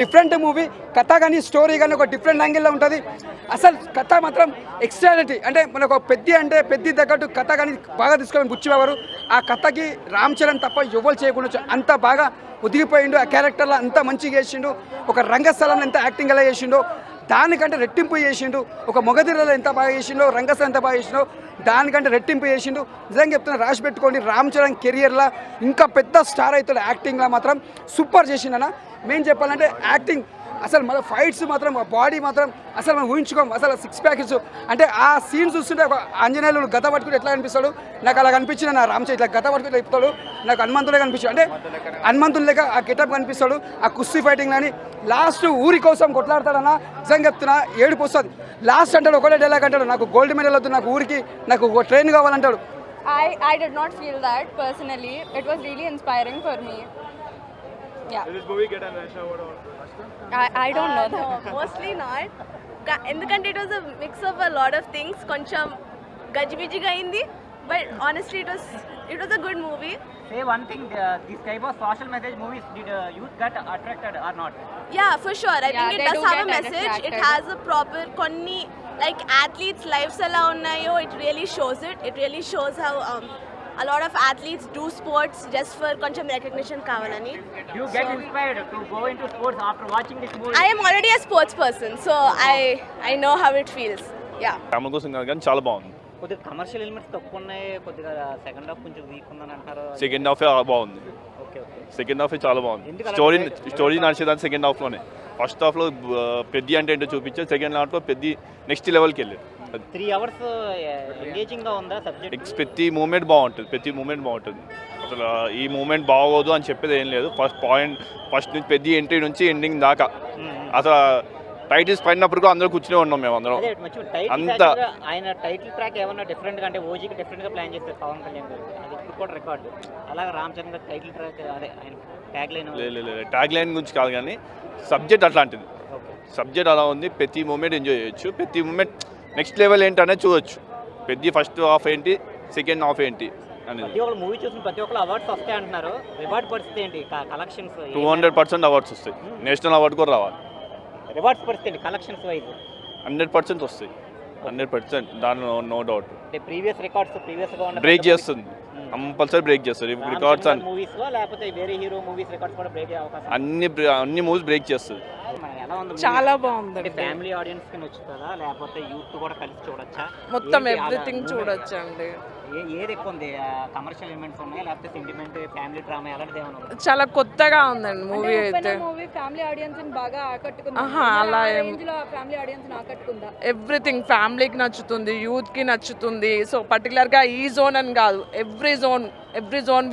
Different movie కథ కానీ story కానీ ఒక డిఫరెంట్ యాంగిల్లో ఉంటుంది. అసలు కథ మాత్రం ఎక్స్ట్రానిటీ, అంటే మనకు పెద్ద తగ్గట్టు కథ కానీ బాగా తీసుకొని బుచ్చివారు. ఆ కథకి రామ్ చరణ్ తప్ప ఎవరు చేయకుండా అంత బాగా ఒదిగిపోయిండు. ఆ క్యారెక్టర్లో అంత మంచిగా చేసిండు. ఒక రంగస్థలంలో ఎంత యాక్టింగ్ ఎలా చేసిండో దానికంటే రెట్టింపు చేసిండు. ఒక మొగదిరలో ఎంత బాగా చేసిండో, రంగస్థలం ఎంత బాగా చేసిండో దానికంటే రెట్టింపు చేసిండు. నిజంగా చెప్తున్నా, రాసి పెట్టుకోండి, రామ్ చరణ్ కెరియర్లో ఇంకా పెద్ద స్టార్ అవుతాడు. యాక్టింగ్లో మాత్రం సూపర్ చేసిండన్న. మేము చెప్పాలంటే యాక్టింగ్ అసలు మన ఫైట్స్ మాత్రం, బాడీ మాత్రం అసలు మనం ఊహించుకోం. అసలు సిక్స్ ప్యాకెట్స్ అంటే ఆ సీన్ చూస్తుంటే ఒక ఆంజనేయులు గత పట్టుకుని ఎట్లా కనిపిస్తాడు నాకు అలా కనిపించిన. నా రామ్ చరణ్ ఇట్లా గత పట్టుకుని చెప్తాడు, నాకు హనుమంతులే కనిపించాడు. అంటే హనుమంతులు లేక ఆ గెటప్ కనిపిస్తాడు. ఆ కుస్తీ ఫైటింగ్ అని లాస్ట్ ఊరి కోసం కొట్లాడతాడన్న. నిజంగా చెప్తున్నా, ఏడుపు వస్తుంది. లాస్ట్ అంటాడు, ఒకటే డైలాగ్ అంటాడు, నాకు గోల్డ్ మెడల్ వద్దు, నాకు ఊరికి నాకు train కావాలంటాడు. I did not feel that personally. It was really inspiring for me. Yeah. Did this movie get an Asha award? I don't know that. No, mostly not. ఎందుకంటే it was a mix of a lot of things. కొంచెం గజిబిజిగా అయింది, but honestly it was a good movie. Say one thing, this type of social message movies, did youth get attracted or not? Yeah, for sure. I think it they does do have a get message. It attracted. has a proper కొన్ని like athletes lives ఎలా ఉన్నాయో it really shows it. It really shows how a lot of athletes do sports just for కొంచెం recognition కావాలని. You get inspired to go into sports after watching this movie? I am already a sports person, so I know how it feels. Yeah. రాముల కోసం కాదు కానీ చాలా బాగుంది. కొద్దిగా commercial elements తక్కువ ఉన్నాయి, కొద్దిగా సెకండ్ హాఫ్ కొంచెం వీక్ ఉందని అంటారు. సెకండ్ హాఫ్ బాగుంది. ఓకే. సెకండ్ హాఫ్ చాలా బాగుంది. ఎందుకు స్టోరీ నడిచేదాన్ని సెకండ్ హాఫ్లోనే. ఫస్ట్ హాఫ్లో పెద్ద అంటే ఏంటో చూపించారు. సెకండ్ హాఫ్లో పెద్ద నెక్స్ట్ లెవెల్కి వెళ్ళారు. 3 hours ఎంగేజింగ్ గా ఉందా సబ్జెక్ట్? ప్రతి మూమెంట్ బాగుంటుంది. అసలు ఈ మూమెంట్ బాగోదు అని చెప్పేది ఏం లేదు. ఫస్ట్ నుంచి పెద్ద ఎంట్రీ నుంచి ఎండింగ్ దాకా అసలు టైటిల్స్ పడినప్పుడు అందరూ కూర్చునే ఉన్నాం మేము అందరం. అంత ఆయన టైటిల్ ట్రాక్ ఏమన్నా డిఫరెంట్ గా, అంటే ఓజీకి డిఫరెంట్ గా ప్లాన్ చేస్తారు పవన్ కళ్యాణ్ గారు, అది ఇప్పుడు కూడా రికార్డు. అలాగే రామ్ చరణ్ గారు టైటిల్ ట్రాక్, అదే ఆయన ట్యాగ్ లైన్ గురించి కాదు కానీ సబ్జెక్ట్ అట్లాంటిది. సబ్జెక్ట్ అలా ఉంది. ప్రతి మూమెంట్ ఎంజాయ్ చేయొచ్చు. ప్రతి మూమెంట్ నెక్స్ట్ లెవెల్ ఏంటనేది చూడొచ్చు. పెద్ద ఫస్ట్ హాఫ్ ఏంటి, సెకండ్ హాఫ్ ఏంటి అనేది. ప్రతి ఒక్క మూవీ చూసిన ప్రతి ఒక్కరు అవార్డ్స్ వస్తాయి అంటున్నారు. రివార్డ్ పరిస్థితి ఏంటి? కలెక్షన్స్ 200% అవార్డ్స్ వస్తాయి. నేషనల్ అవార్డు కూడా రావాలి. రివార్డ్స్ పరిస్థితి ఏంటి కలెక్షన్స్ వైజ్? 100% వస్తాయి. 100%, దానిలో నో డౌట్. అంటే ప్రీవియస్ గా ఉన్న బ్రేక్ చేస్తుంది, కంపల్సరీ బ్రేక్ చేస్తారు. రికార్డ్స్ మూవీస్ లో లేకపోతే వేరే హీరో మూవీస్ రికార్డ్స్ కూడా బ్రేక్ అయ్యే అవకాశం. అన్ని మూవీస్ బ్రేక్ చేస్తుంది. ఎలా ఉంది? చాలా బాగుంది. అంటే ఫ్యామిలీ ఆడియన్స్ కి నచ్చుతుందా లేకపోతే యూత్ కూడా కలిసి చూడొచ్చా? మొత్తం ఎవ్రీథింగ్ చూడొచ్చు అండి. ఏది ఎక్కువ ఉంది? కమర్షియల్ ఎలిమెంట్స్ ఉన్నాయా లేకపోతే సెంటిమెంట్, ఫ్యామిలీ డ్రామా ఎలాంటిది ఏమైనా ఉందా? చాలా కొత్తగా ఉందండి మూవీ అయితే. మూవీ ఫ్యామిలీ ఆడియన్స్ బాగా ఆకట్టుకుంది. అలా ఫ్యామిలీ ఆడియన్స్ ఆకట్టుకుందా? ఎవ్రీథింగ్ ఫ్యామిలీకి నచ్చుతుంది, యూత్ కి నచ్చుతుంది. సో పర్టికులర్ గా ఈ జోన్ అని కాదు, ఎవ్రీ జోన్